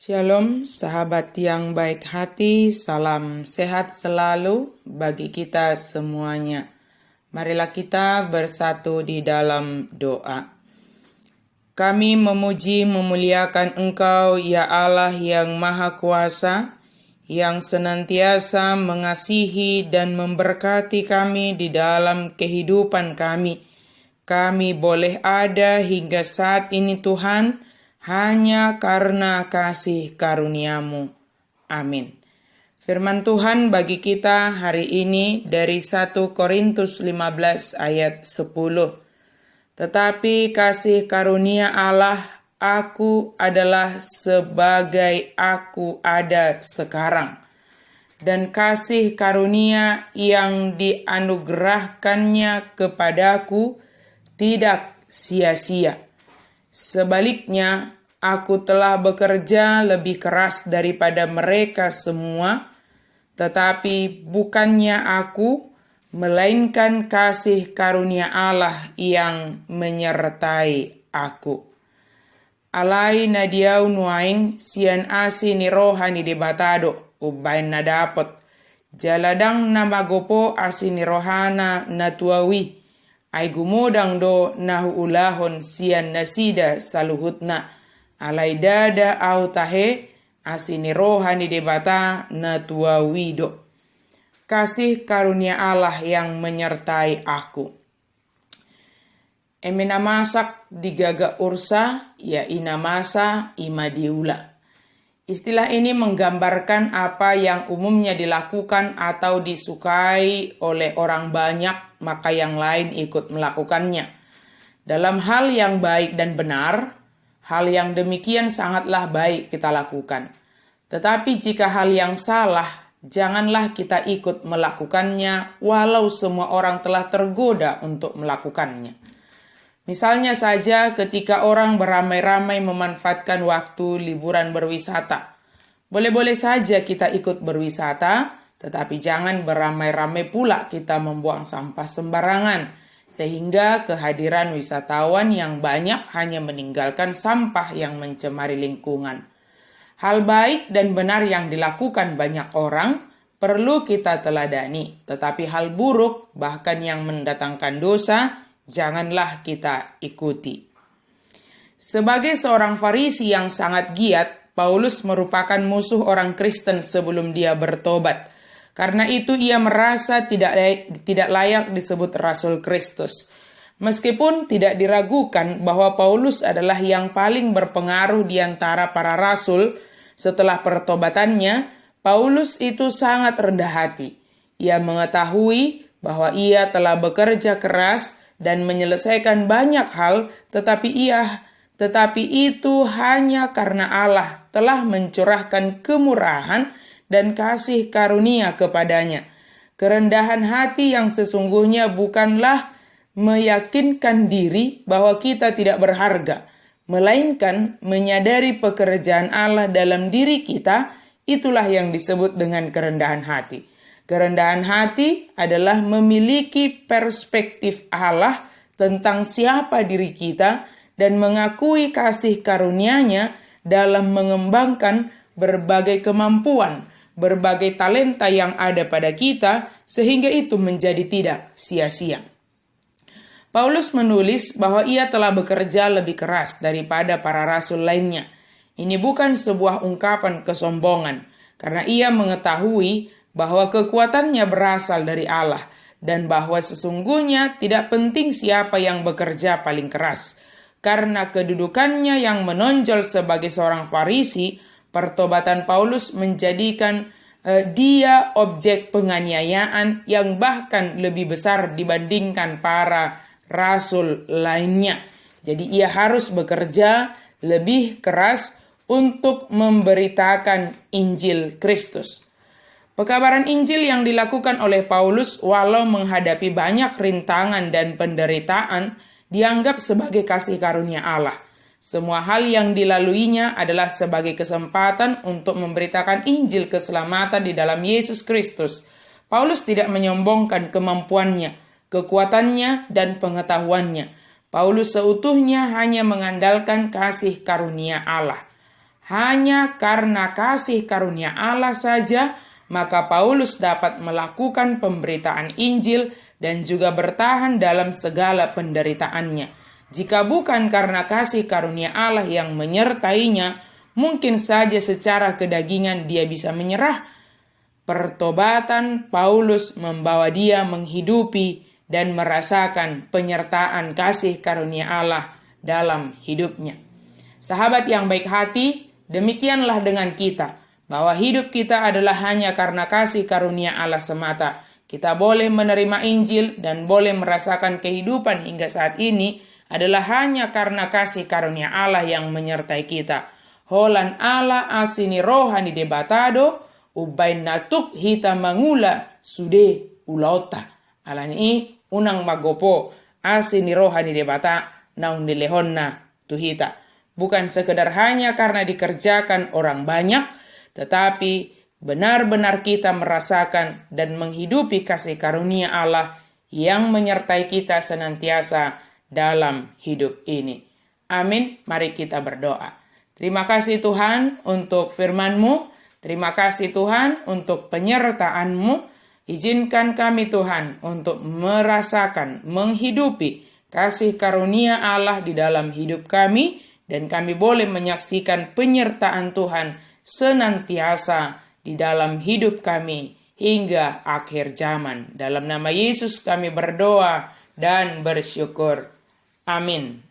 Shalom sahabat yang baik hati, salam sehat selalu bagi kita semuanya. Marilah kita bersatu di dalam doa. Kami memuji memuliakan Engkau ya Allah yang Maha Kuasa, yang senantiasa mengasihi dan memberkati kami di dalam kehidupan kami. Kami boleh ada hingga saat ini Tuhan, hanya karena kasih karunia-Mu. Amin. Firman Tuhan bagi kita hari ini dari 1 Korintus 15 ayat 10. Tetapi kasih karunia Allah aku adalah sebagai aku ada sekarang. Dan kasih karunia yang dianugerahkannya kepadaku tidak sia-sia. Sebaliknya, aku telah bekerja lebih keras daripada mereka semua, tetapi bukannya aku, melainkan kasih karunia Allah yang menyertai aku. Alai nadiau nuaing sian asi ni rohani de batado, ubain na dapot. Jaladang namagopo asi ni rohana natuawi. Ay gumodang do nahu ulahon sian nasida saluhutna alay dada au tahe asini rohani debata natua wido. Kasih karunia Allah yang menyertai aku. Emena masak digaga ursa ya ina masa ima diula. Istilah ini menggambarkan apa yang umumnya dilakukan atau disukai oleh orang banyak, maka yang lain ikut melakukannya. Dalam hal yang baik dan benar, hal yang demikian sangatlah baik kita lakukan. Tetapi jika hal yang salah, janganlah kita ikut melakukannya walau semua orang telah tergoda untuk melakukannya. Misalnya saja ketika orang beramai-ramai memanfaatkan waktu liburan berwisata. Boleh-boleh saja kita ikut berwisata, tetapi jangan beramai-ramai pula kita membuang sampah sembarangan, sehingga kehadiran wisatawan yang banyak hanya meninggalkan sampah yang mencemari lingkungan. Hal baik dan benar yang dilakukan banyak orang perlu kita teladani, tetapi hal buruk bahkan yang mendatangkan dosa, janganlah kita ikuti. Sebagai seorang Farisi yang sangat giat, Paulus merupakan musuh orang Kristen sebelum dia bertobat. Karena itu ia merasa tidak layak disebut Rasul Kristus. Meskipun tidak diragukan bahwa Paulus adalah yang paling berpengaruh di antara para rasul, setelah pertobatannya, Paulus itu sangat rendah hati. Ia mengetahui bahwa ia telah bekerja keras dan menyelesaikan banyak hal, tetapi itu hanya karena Allah telah mencurahkan kemurahan dan kasih karunia kepadanya. Kerendahan hati yang sesungguhnya bukanlah meyakinkan diri bahwa kita tidak berharga, melainkan menyadari pekerjaan Allah dalam diri kita, itulah yang disebut dengan kerendahan hati. Kerendahan hati adalah memiliki perspektif Allah tentang siapa diri kita dan mengakui kasih karunia-Nya dalam mengembangkan berbagai kemampuan, berbagai talenta yang ada pada kita, sehingga itu menjadi tidak sia-sia. Paulus menulis bahwa ia telah bekerja lebih keras daripada para rasul lainnya. Ini bukan sebuah ungkapan kesombongan, karena ia mengetahui bahwa kekuatannya berasal dari Allah dan bahwa sesungguhnya tidak penting siapa yang bekerja paling keras. Karena kedudukannya yang menonjol sebagai seorang Farisi, pertobatan Paulus menjadikan dia objek penganiayaan yang bahkan lebih besar dibandingkan para rasul lainnya. Jadi ia harus bekerja lebih keras untuk memberitakan Injil Kristus. Pekabaran Injil yang dilakukan oleh Paulus walau menghadapi banyak rintangan dan penderitaan dianggap sebagai kasih karunia Allah. Semua hal yang dilaluinya adalah sebagai kesempatan untuk memberitakan Injil keselamatan di dalam Yesus Kristus. Paulus tidak menyombongkan kemampuannya, kekuatannya, dan pengetahuannya. Paulus seutuhnya hanya mengandalkan kasih karunia Allah. hanya karena kasih karunia Allah saja, maka Paulus dapat melakukan pemberitaan Injil dan juga bertahan dalam segala penderitaannya. Jika bukan karena kasih karunia Allah yang menyertainya, mungkin saja secara kedagingan dia bisa menyerah. Pertobatan Paulus membawa dia menghidupi dan merasakan penyertaan kasih karunia Allah dalam hidupnya. Sahabat yang baik hati, demikianlah dengan kita, bahwa hidup kita adalah hanya karena kasih karunia Allah semata. Kita boleh menerima Injil dan boleh merasakan kehidupan hingga saat ini adalah hanya karena kasih karunia Allah yang menyertai kita. Holan Allah asini rohani debatado, ubain natuk hita mangula sude ulauta. Alani unang magopo asini rohani debata naung dilehonna tuhita. Bukan sekedar hanya karena dikerjakan orang banyak, tetapi benar-benar kita merasakan dan menghidupi kasih karunia Allah yang menyertai kita senantiasa dalam hidup ini. Amin. Mari kita berdoa. Terima kasih Tuhan untuk firman-Mu. Terima kasih Tuhan untuk penyertaan-Mu. Izinkan kami Tuhan untuk merasakan, menghidupi kasih karunia Allah di dalam hidup kami, dan kami boleh menyaksikan penyertaan Tuhan senantiasa di dalam hidup kami hingga akhir zaman. Dalam nama Yesus kami berdoa dan bersyukur. Amin.